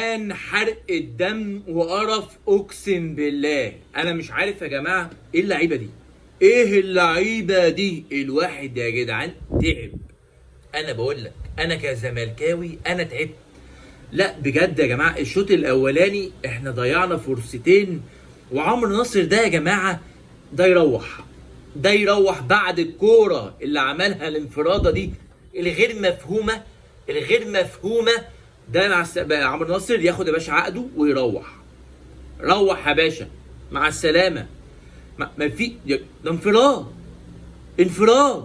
كان حرق الدم وقرف، اقسم بالله. انا مش عارف يا جماعه ايه اللعيبه دي، ايه اللعيبه دي. الواحد يا جدعان تعب. انا بقول لك انا كزملكاوي انا تعبت. لا بجد يا جماعه، الشوط الاولاني احنا ضيعنا فرصتين، وعمرو ناصر ده يا جماعه ده يروح بعد الكوره اللي عملها الانفراده دي الغير مفهومه. ده مع بقى عمرو ناصر ياخد يا باشا عقده ويروح. روح يا باشا، مع السلامه. ما في ده انفراد.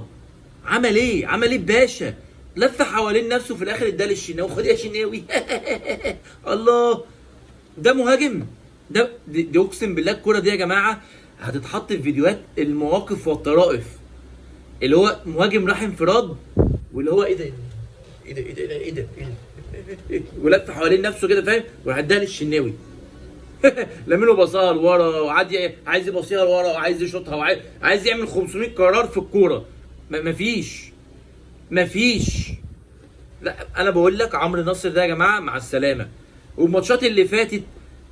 عمل ايه باشا؟ لف حوالين نفسه، في الاخر اداه للشناوي. خد يا شناوي. الله، ده مهاجم؟ دي اقسم بالله الكوره دي يا جماعه هتتحط في فيديوهات المواقف والطرائف. اللي هو مهاجم راح انفراد، واللي هو ايه ده ولف حوالين نفسه كده، فاهم؟ وراح اداها للشناوي. لامينو باصها لورا، عايز يباصيها لورا، وعايز يشوطها، وعايز يعمل 500 قرار في الكوره. مفيش. لا انا بقول لك عمرو ناصر ده يا جماعه مع السلامه. والماتشات اللي فاتت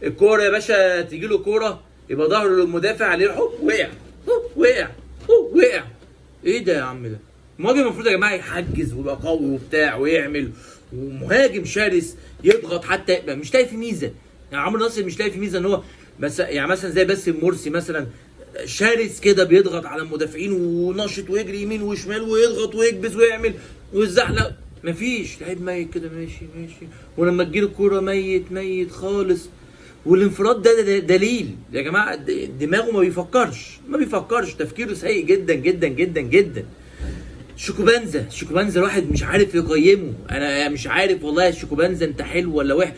الكوره يا باشا تيجي له كوره يبقى ظهره للمدافع عليه، وقع. ايه ده يا عم؟ ده المهاجم المفروض يا جماعه يحجز ويبقى قوي وبتاع ويعمل، ومهاجم شرس يضغط، حتى يبقى مش لاقي في ميزه. يعني عمرو ناصر مش لاقي في ميزه ان هو بس، يعني مثلا زي باسم مرسي مثلا، شرس كده بيضغط على المدافعين ونشط ويجري يمين وشمال ويضغط ويكبس ويعمل ويزحلق. مفيش لعيب ميت كده، ماشي. ولما تجيله الكوره ميت خالص. والانفراد ده دليل يا جماعه دماغه ما بيفكرش، تفكيره سيء جدا. شيكوبانزا الواحد مش عارف يقيمه. انا مش عارف والله يا شيكوبانزا، انت حلو ولا وحش؟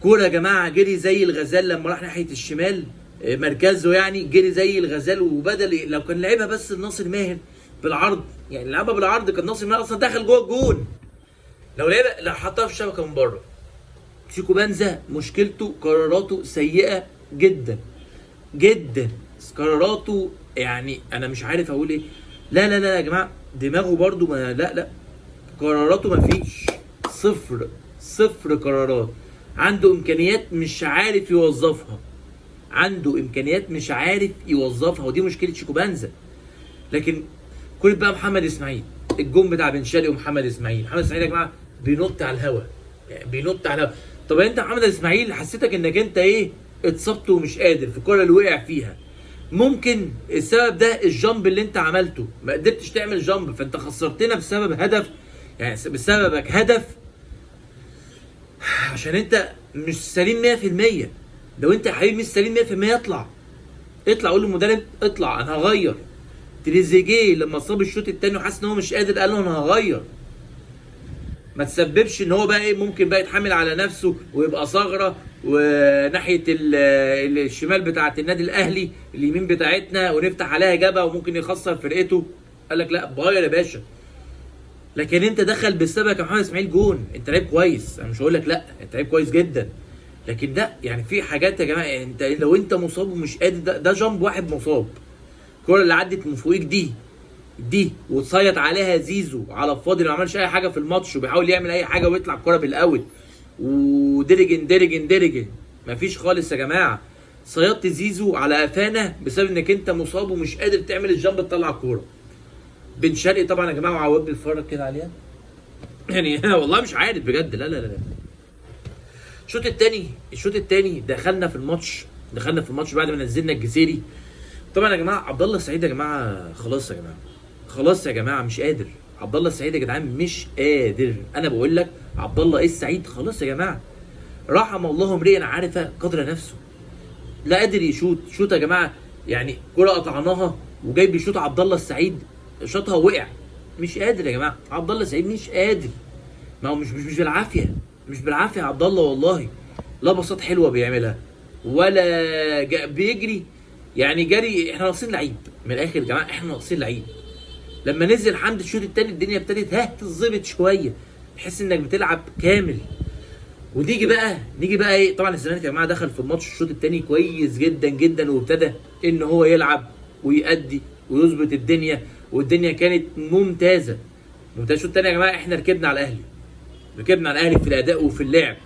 كوره يا جماعه جري زي الغزال لما راح ناحيه الشمال، مركزه يعني جري زي الغزال. وبدل لو كان لعبها بس الناصر ماهر بالعرض، يعني لعبها بالعرض كان ناصر ماهر اصلا داخل جوه الجون. لو حطها في الشبكه من بره. شيكوبانزا مشكلته قراراته سيئه جدا. قراراته يعني انا مش عارف اقول ايه. لا يا جماعه، دماغه برضو لا قراراته مفيش. صفر قرارات. عنده امكانيات مش عارف يوظفها، ودي مشكله شيكوبانزا. لكن كل بقى محمد اسماعيل، الجون بتاع بن شرقي ومحمد اسماعيل يا جماعه بينط على الهوا. طب انت محمد اسماعيل حسيتك انك انت ايه، اتصبت ومش قادر في الكوره اللي وقع فيها. ممكن السبب ده الجامب اللي انت عملته، ما قدرتش تعمل جامب، فانت خسرتنا بسبب هدف، يعني بسببك هدف، عشان انت مش سليم 100%. لو انت يا حبيبي مش سليم 100% اطلع قول للمدرب اطلع انا هغير. تريزيجيه لما صاب الشوط الثاني وحس ان هو مش قادر قال له انا هغير. ما تسببش ان هو بقى ايه، ممكن بقى يتحمل على نفسه ويبقى ثغره، وناحيه الشمال بتاعه النادي الاهلي اليمين بتاعتنا ونفتح عليها جبهه وممكن يخسر فرقته. قال لك لا بغير يا باشا. لكن انت دخل بسببك يا محمد اسماعيل جون، انت لعيب كويس، انا مش هقول لك لا، انت لعيب كويس جدا. لكن ده يعني في حاجات يا جماعه، انت لو انت مصاب ومش قادر، ده جامب واحد مصاب. الكوره اللي عدت من فوقيك دي وتصيط عليها زيزو على الفاضي، ما عملش اي حاجه في الماتش وبيحاول يعمل اي حاجه ويطلع الكوره بالاوت، ودرجن مفيش خالص يا جماعه. صيطت زيزو على قفانا بسبب انك انت مصاب ومش قادر تعمل الجامب تطلع الكوره. بن شرقي طبعا يا جماعه وعواد بيتفرج كده عليها. يعني انا والله مش عارف بجد. لا. الشوط الثاني دخلنا في الماتش بعد ما نزلنا الجزيري. طبعا يا جماعه عبد الله السعيد يا جماعه خلاص يا جماعه مش قادر. عبد الله السعيد يا جدعان مش قادر. انا بقول لك عبد الله السعيد خلاص يا جماعه، رحم الله امرئ عارف قدر نفسه. لا قادر يشوط يا جماعه. يعني كره قطعناها وجاي بيشوط عبد الله السعيد، شاطها وقع. مش قادر يا جماعه، عبد الله السعيد مش قادر. ما هو مش بالعافيه يا عبد الله والله. لا بساط حلوه بيعملها ولا بيجري. يعني جري، احنا ناقصين لعيب من الاخر يا جماعه، احنا ناقصين لعيب. لما نزل حمدي الشوط الثاني الدنيا ابتدت تظبط شويه، تحس انك بتلعب كامل. ونيجي بقى ايه، طبعا الزمالك يا جماعه دخل في الماتش الشوط الثاني كويس جدا وابتدى ان هو يلعب ويأدي ويظبط الدنيا، والدنيا كانت ممتازه. الشوط الثاني يا جماعه احنا ركبنا على الاهلي في الاداء وفي اللعب.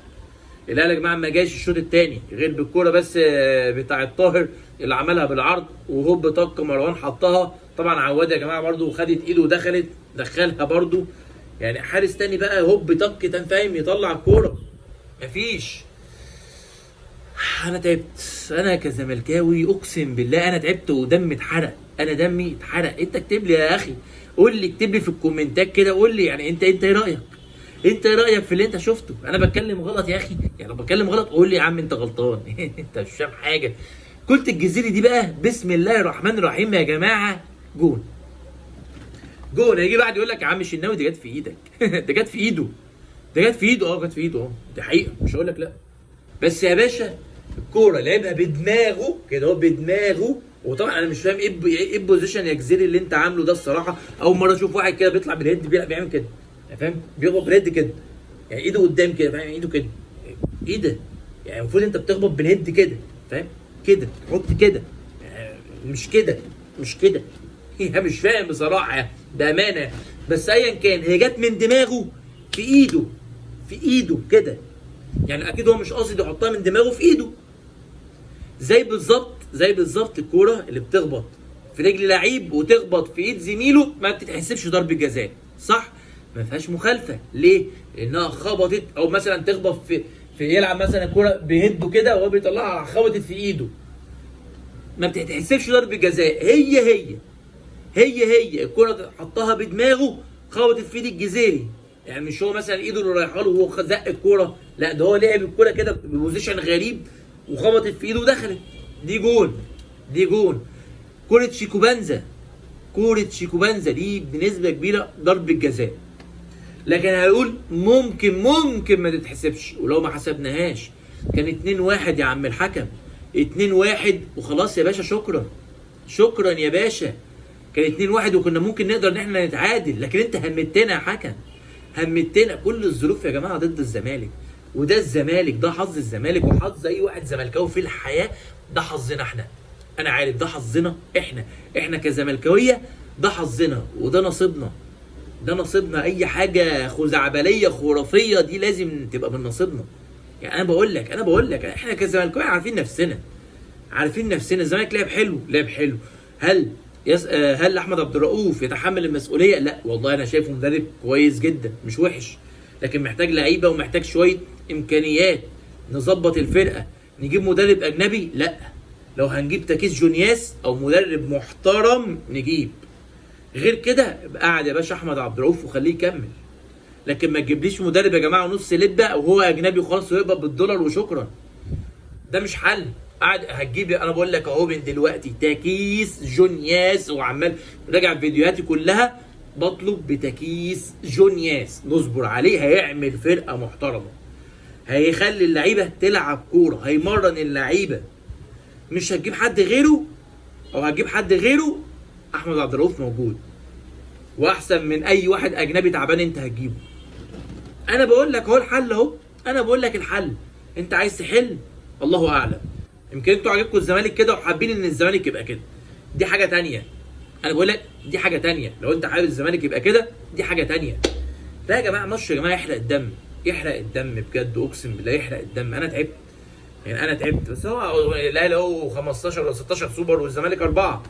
الاهلي يا جماعه ما جاش الشوط الثاني غير بالكوره بس بتاع الطاهر اللي عملها بالعرض، وهوب طق مروان حطها. طبعا عواد يا جماعه برده خدت ايده ودخلت دخلها برده. يعني حارس تاني بقى هوب طق تاني فاهم يطلع الكوره، مفيش. انا تعبت، انا كزملكاوي اقسم بالله انا تعبت ودمي اتحرق، انا دمي اتحرق. انت اكتب لي يا اخي، قول لي، اكتب لي في الكومنتات كده، قول لي يعني انت ايه رايك؟ انت ايه رايك في اللي انت شفته؟ انا بتكلم غلط يا اخي؟ يعني لو بتكلم غلط قول لي يا عم انت غلطان. انت مش فاهم حاجه. كره الجزيري دي بقى بسم الله الرحمن الرحيم يا جماعه، جون جون. هيجي واحد يقول لك يا عم الشناوي دي جت في ايدك. ده جت في ايده، ده جت في ايده، جت في ايده، دي حقيقه مش هقول لك لا. بس يا باشا الكوره لعبها بدماغه كده، هو بدماغه. وطبعا انا مش فاهم ايه البوزيشن يا جزيري اللي انت عامله ده الصراحه. اول مره اشوف واحد كده بيطلع بالهيد بيعمل كده، فاهم؟ بيخبط بالهيد كده، يعني ايده قدام كده، فاهم؟ ايده كده، ايه ده؟ يعني المفروض انت بتخبط بالهيد كده، فاهم؟ كده تحط كده، يعني مش كده، مش كده. هي مش فاهم بصراحه بامانه. بس ايا كان هي جت من دماغه في ايده، في ايده كده. يعني اكيد هو مش قاصد يحطها من دماغه في ايده. زي بالظبط الكوره اللي بتخبط في رجل لعيب وتخبط في ايد زميله ما بتتحسبش ضربه جزاء، صح؟ ما فيهاش مخالفه، ليه؟ لانها خبطت. او مثلا تخبط في يلعب مثلا الكوره بيهده كده وهو بيطلعها خبطت في ايده، ما بتتحسبش ضربه جزاء. هي الكوره حطها بدماغه خبطت في ايد الجزيري. يعني مش هو مثلا ايده اللي رايحه له وهو زق الكوره، لا ده هو لعب الكوره كده ببوزيشن غريب وخبطت في ايده ودخلت. دي جون، دي جون. كوره شيكوبانزا دي بنسبه كبيره ضربه جزاء. لكن هنقول ممكن ما تتحسبش، ولو ما حسبناهاش كان 2-1 يا عم الحكم، 2-1 وخلاص يا باشا. شكرا يا باشا. كان 2-1 وكنا ممكن نقدر ان احنا نتعادل، لكن انت همتنا يا حكم، همتنا. كل الظروف يا جماعه ضد الزمالك، وده الزمالك، ده حظ الزمالك وحظ اي واحد زملكاوي في الحياه. ده حظنا احنا، انا عارف ده حظنا احنا كزملكاويه، ده حظنا وده نصيبنا، ده نصيبنا. اي حاجه خزعبليه خرافيه دي لازم تبقى من نصيبنا. يعني انا بقول لك احنا كزملكاويه عارفين نفسنا، الزمالك لعب حلو. هل احمد عبد الرؤوف يتحمل المسؤوليه؟ لا والله انا شايفه مدرب كويس جدا مش وحش، لكن محتاج لعيبه ومحتاج شويه امكانيات نظبط الفرقه. نجيب مدرب اجنبي؟ لا. لو هنجيب تاكيس جونياس او مدرب محترم نجيب، غير كده يبقى قاعد يا باشا احمد عبد الرؤوف وخليه يكمل. لكن ما تجيبليش مدرب يا جماعه ونص لبه وهو اجنبي وخلاص ويقبض بالدولار وشكرا. ده مش حل. قاعد هتجيب، انا بقول لك اهو من دلوقتي تاكيس جونياس، وعمال راجع فيديوهاتي كلها بطلب بتاكيس جونياس، نصبر عليه. هيعمل فرقه محترمه، هيخلي اللعيبه تلعب كوره، هيمرن اللعيبه. مش هتجيب حد غيره، او هتجيب حد غيره. احمد عبد الرؤوف موجود واحسن من اي واحد اجنبي تعبان انت هتجيبه. انا بقول لك اهو الحل اهو، انا بقول لك الحل. انت عايز تحل، الله اعلم. يمكن انتوا عاجبكم الزمالك كده وحابين ان الزمالك يبقى كده، دي حاجه تانية. انا بقول لك دي حاجه تانية. لو انت حابب الزمالك يبقى كده دي حاجه تانية. لا يا جماعه ماتش يا جماعه يحرق الدم، يحرق الدم بجد، اقسم بالله يحرق الدم. انا تعبت، يعني انا تعبت. بس هو الاهلي هو 15 ولا 16 سوبر والزمالك 4.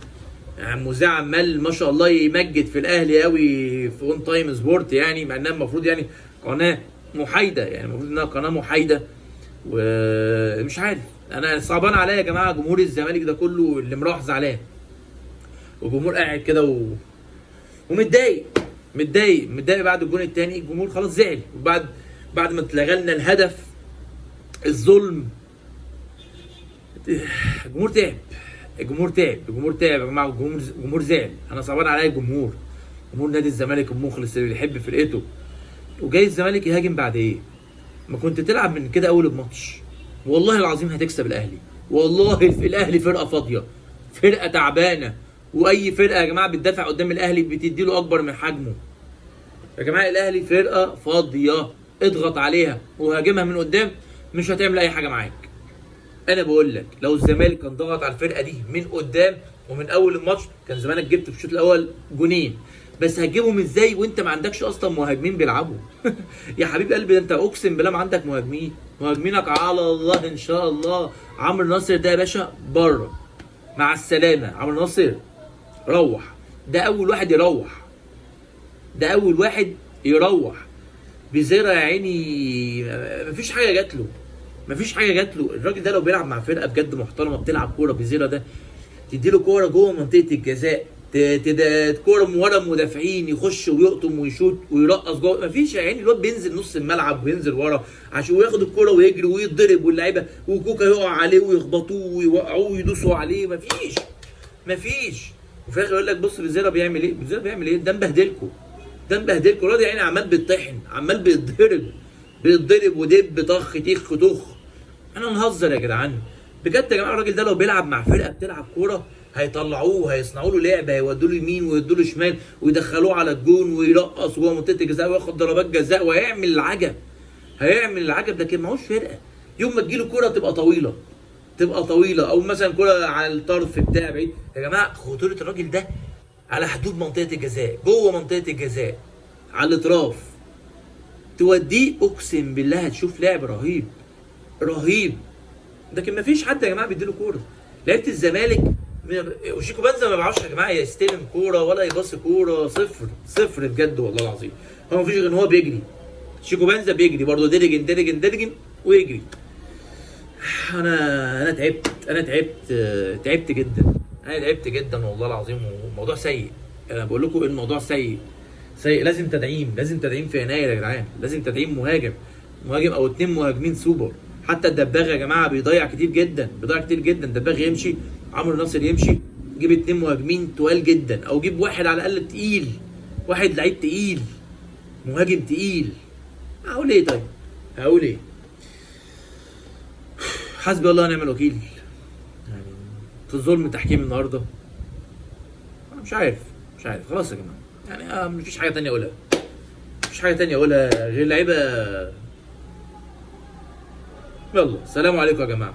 يعني مذيع عمال ما شاء الله يمجد في الاهلي قوي في اون تايم سبورت، يعني مع انها المفروض يعني قناه محايده، يعني المفروض انها قناه محايده. ومش عارف، انا صعبان عليا يا جماعه جمهور الزمالك ده كله اللي مروح زعلان، والجمهور قاعد كده ومتضايق بعد الجون الثاني. الجمهور خلاص زعل، بعد ما اتلغى لنا الهدف الظلم. الجمهور تعب يا جماعه، الجمهور زعل. انا صعبان عليا جمهور نادي الزمالك المخلص اللي بيحب فرقته، وجاي الزمالك يهاجم بعد ايه؟ ما كنت تلعب من كده اول الماتش، والله العظيم هتكسب الاهلي. والله الاهلي فرقه فاضيه، فرقه تعبانه، واي فرقه يا جماعه بتدافع قدام الاهلي بتدي له اكبر من حجمه. يا جماعه الاهلي فرقه فاضيه، اضغط عليها وهاجمها من قدام مش هتعمل اي حاجه معاك. انا بقول لك لو الزمالك كان ضغط على الفرقه دي من قدام ومن اول الماتش كان زمانك جبت في الشوط الاول جونين. بس هتجيبهم ازاي وانت ما عندكش اصلا مهاجمين بيلعبوا؟ يا حبيب قلبي ده انت اقسم بالله ما عندك مهاجمين. مهاجمينك على الله ان شاء الله. عمرو ناصر ده يا باشا بره، مع السلامه. عمرو ناصر روح، ده اول واحد يروح، ده اول واحد يروح. بيزيرا يا عيني مفيش حاجه جات له، مفيش حاجه جات له. الراجل ده لو بيلعب مع فرقه بجد محترمه بتلعب كوره، بيزيرا ده تديله كوره جوه منطقه الجزاء، كوره من ورا المدافعين، يخش ويقطم ويشوط ويرقص جوه. مفيش يا عيني. الواد بينزل نص الملعب وينزل ورا عشان ياخد الكوره ويجري ويتضرب، واللعيبه وكوكا يقع عليه ويخبطوه ويوقعوه ويدوسوا عليه. مفيش. وفي الاخر يقول لك بص بيزيرا بيعمل ايه؟ بيزيرا بيعمل ايه؟ ده مبهدلكوا، ده مبهدلكوا. الواد يعني عمال بيتطحن، عمال بيتضرب ودب طخ تيخ طخ. انا نهزر يا جدعان بجد يا جماعه. الراجل ده لو بيلعب مع فرقه بتلعب كوره هيطلعوه، هيصنعوا له لعبه، هيودوا له يمين ويودوا له شمال ويدخلوه على الجون ويرقص جوه منطقه الجزاء وياخد ضربات جزاء وهيعمل العجب، هيعمل العجب. لكن معهوش فرقه. يوم ما تجيله كوره تبقى طويله، او مثلا كوره على الطرف بتاع بعيد. يا جماعه خطوره الراجل ده على حدود منطقه الجزاء، جوه منطقه الجزاء، على الاطراف، توديه اقسم بالله هتشوف لعب رهيب. لكن مفيش حد يا جماعه بيديله كوره. لعيبه الزمالك وشيكو بنزا ما بيعرفش يا جماعه يستلم كوره ولا يباصي كوره، صفر بجد والله العظيم. هو مفيش غير ان هو بيجري. شيكو بنزا بيجري برضه ديرجن ويجري. انا تعبت جدا والله العظيم. والموضوع سيء. انا بقول لكم الموضوع سيء. لازم تدعيم في يناير يا جدعان. لازم تدعيم مهاجم او 2 مهاجمين سوبر. حتى الدباغ يا جماعه بيضيع كتير جدا. الدباغ يمشي، عمرو ناصر يمشي، جيب 2 مهاجمين تقال جدا، او جيب واحد على الاقل تقيل، واحد لعيب تقيل، مهاجم تقيل. اقول ايه طيب؟ حسبي الله ونعم الوكيل. يعني في الظلم تحكيم النهارده. انا مش عارف خلاص يا جماعه. يعني مفيش حاجه تانية اقولها، غير لعيبه. يلا سلام عليكم يا جماعه.